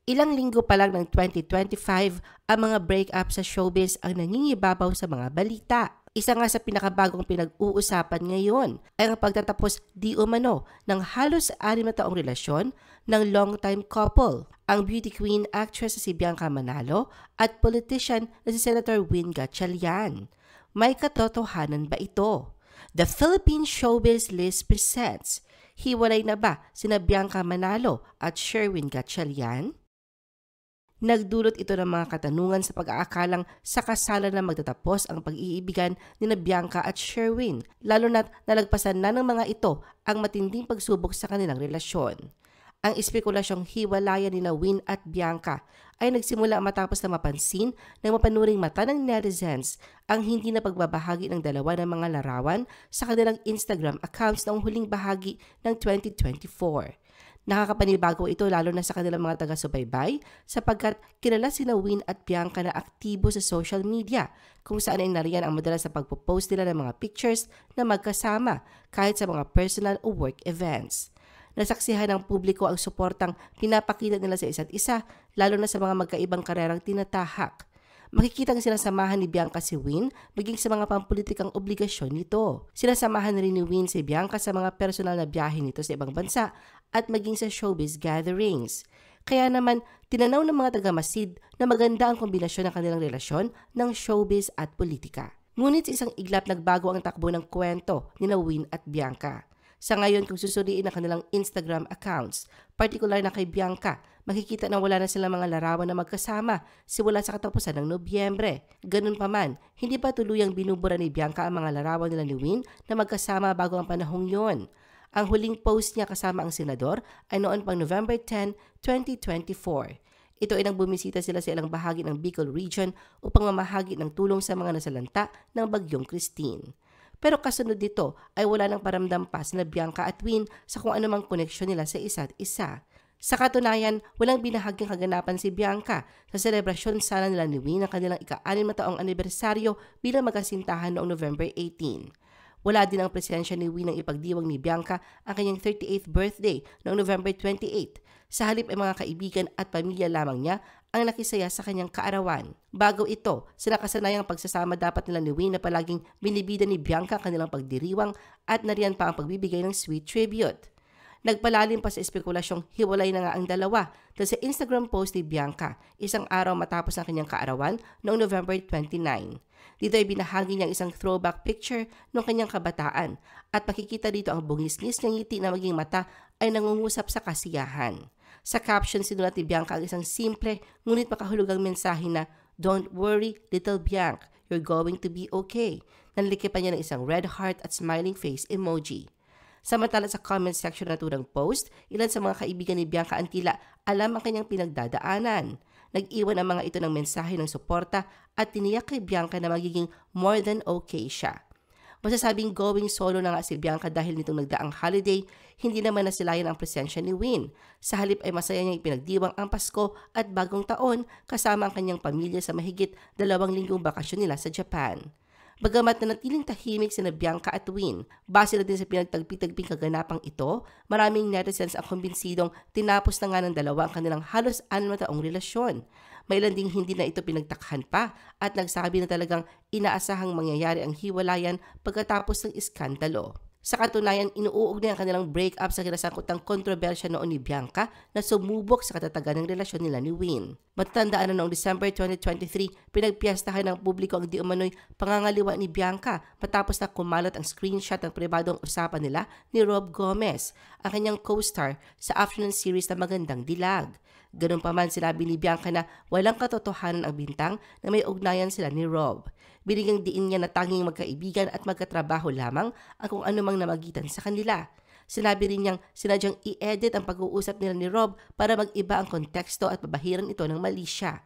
Ilang linggo pa lang ng 2025, ang mga breakup sa showbiz ang nangingibabaw sa mga balita. Isa nga sa pinakabagong pinag-uusapan ngayon ay ang pagtatapos di umano ng halos 6 na taong relasyon ng longtime couple, ang beauty queen actress na si Bianca Manalo at politician na si Senator Win Gatchalian. May katotohanan ba ito? The Philippine Showbiz List presents, hiwalay na ba sina Bianca Manalo at Sherwin Gatchalian? Nagdulot ito ng mga katanungan sa pag-aakalang sa kasalan na magtatapos ang pag-iibigan ni Bianca at Sherwin, lalo na't nalagpasan na ng mga ito ang matinding pagsubok sa kanilang relasyon. Ang espekulasyong hiwalayan ni Win at Bianca ay nagsimula matapos na mapansin ng mapanuring mata ng netizens ang hindi na pagbabahagi ng dalawa ng mga larawan sa kanilang Instagram accounts noong huling bahagi ng 2024. Nakakapanibago ito lalo na sa kanilang mga taga-subaybay sapagkat kilala sina Win at Bianca na aktibo sa social media kung saan ay nariyan ang madalas sa pagpo-post nila ng mga pictures na magkasama kahit sa mga personal o work events. Nasaksihan ng publiko ang suportang pinapakita nila sa isa't isa lalo na sa mga magkaibang karerang tinatahak. Makikita ang sinasamahan ni Bianca si Win maging sa mga pampulitikang obligasyon nito. Sinasamahan rin ni Win si Bianca sa mga personal na biyahe nito sa ibang bansa at maging sa showbiz gatherings. Kaya naman, tinanaw ng mga taga-Masid na maganda ang kombinasyon ng kanilang relasyon ng showbiz at politika. Ngunit sa isang iglap nagbago ang takbo ng kwento ni Win at Bianca. Sa ngayon, kung susuriin ang kanilang Instagram accounts, partikular na kay Bianca, makikita na wala na silang mga larawan na magkasama simula sa katapusan ng Nobyembre. Ganun pa man, hindi pa tuluyang binubura ni Bianca ang mga larawan nila ni Win na magkasama bago ang panahong yon. Ang huling post niya kasama ang senador ay noon pang November 10, 2024. Ito ay nang bumisita sila sa ilang bahagi ng Bicol Region upang mamahagi ng tulong sa mga nasalanta ng Bagyong Christine. Pero kasunod dito ay wala nang paramdam pa sina Bianca at Win sa kung anumang koneksyon nila sa isa't isa. Sa katunayan, walang binahagyang kaganapan si Bianca sa selebrasyon sana nila ni Win ng kanilang ika-6 na taong anibersaryo bilang magkasintahan noong November 18. Wala din ang presensya ni Win ng ipagdiwang ni Bianca ang kanyang 38th birthday noong November 28. Sa halip ay mga kaibigan at pamilya lamang niya ang nakisaya sa kanyang kaarawan. Bago ito, sa nakasanayang pagsasama dapat nila ni Win na palaging binibida ni Bianca ang kanilang pagdiriwang at nariyan pa ang pagbibigay ng sweet tribute. Nagpalalim pa sa espekulasyong hiwalay na nga ang dalawa dahil sa Instagram post ni Bianca isang araw matapos ang kanyang kaarawan noong November 29. Dito ay binahagi niya isang throwback picture ng kanyang kabataan at makikita dito ang bungis-ngis ng ngiti na maging mata ay nangungusap sa kasiyahan. Sa caption sinulat ni Bianca ang isang simple ngunit makahulugang mensahe na, "Don't worry, little Bianc, you're going to be okay." Nanlikipan niya ng isang red heart at smiling face emoji. Samantala sa comment section na turang post, ilan sa mga kaibigan ni Bianca ang tila alam ang kanyang pinagdadaanan. Nag-iwan ang mga ito ng mensahe ng suporta at tiniyak kay Bianca na magiging more than okay siya. Masasabing going solo na nga si Bianca dahil nitong nagdaang holiday, hindi naman nasilayan ang presensya ni Win. Sa halip ay masaya niyang ipinagdiwang ang Pasko at Bagong Taon kasama ang kanyang pamilya sa mahigit 2 linggong bakasyon nila sa Japan. Bagamat nanatiling tahimik sina Bianca at Win, base na din sa pinagtagpi-tagping kaganapang ito, maraming netizens ang kumbinsidong tinapos na nga ng dalawa ang kanilang halos 6 na taong relasyon. May ilan ding hindi na ito pinagtakhan pa at nagsabi na talagang inaasahang mangyayari ang hiwalayan pagkatapos ng iskandalo. Sa katunayan, inuugnay ang kanilang breakup sa kinasangkutang kontrobersya noon ni Bianca na sumubok sa katatagan ng relasyon nila ni Win. Matatandaan na noong December 2023, pinagpiyastahan ng publiko ang di umano'y pangangaliwa ni Bianca matapos na kumalat ang screenshot ng pribadong usapan nila ni Rob Gomez, ang kanyang co-star sa afternoon series na Magandang Dilag. Ganun pa man sinabi ni Bianca na walang katotohanan ang bintang na may ugnayan sila ni Rob. Binigyang diin niya na tanging magkaibigan at magkatrabaho lamang ang kung anumang namagitan sa kanila. Sinabi rin niyang sinadyang i-edit ang pag-uusap nila ni Rob para mag-iba ang konteksto at pabahiran ito ng mali siya.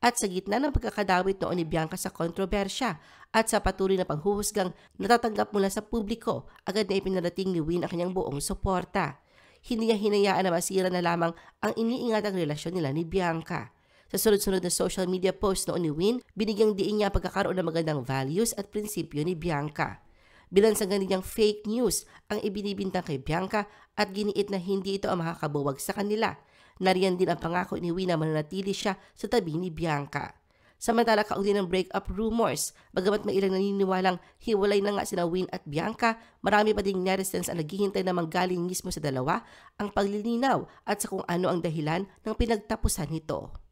At sa gitna ng pagkakadawit noon ni Bianca sa kontrobersya at sa patuloy na panghuhusgang natatanggap mula sa publiko, agad na ipinarating ni Win ang kanyang buong suporta. Hindi niya hinayaan na masira na lamang ang iniingatang relasyon nila ni Bianca. Sa sunod-sunod na social media post noon ni Win, binigyang diin niya ang pagkakaroon ng magandang values at prinsipyo ni Bianca. Bilansagan niyang fake news ang ibinibintang kay Bianca at giniit na hindi ito ang makakabuwag sa kanila. Nariyan din ang pangako ni Win na mananatili siya sa tabi ni Bianca. Samantala, kaugnay ng breakup rumors, bagamat may ilang naniniwalang hiwalay na nga sina Win at Bianca, marami pa ding netizens ang naghihintay na manggaling mismo sa dalawa ang paglilinaw at sa kung ano ang dahilan ng pinagtapusan nito.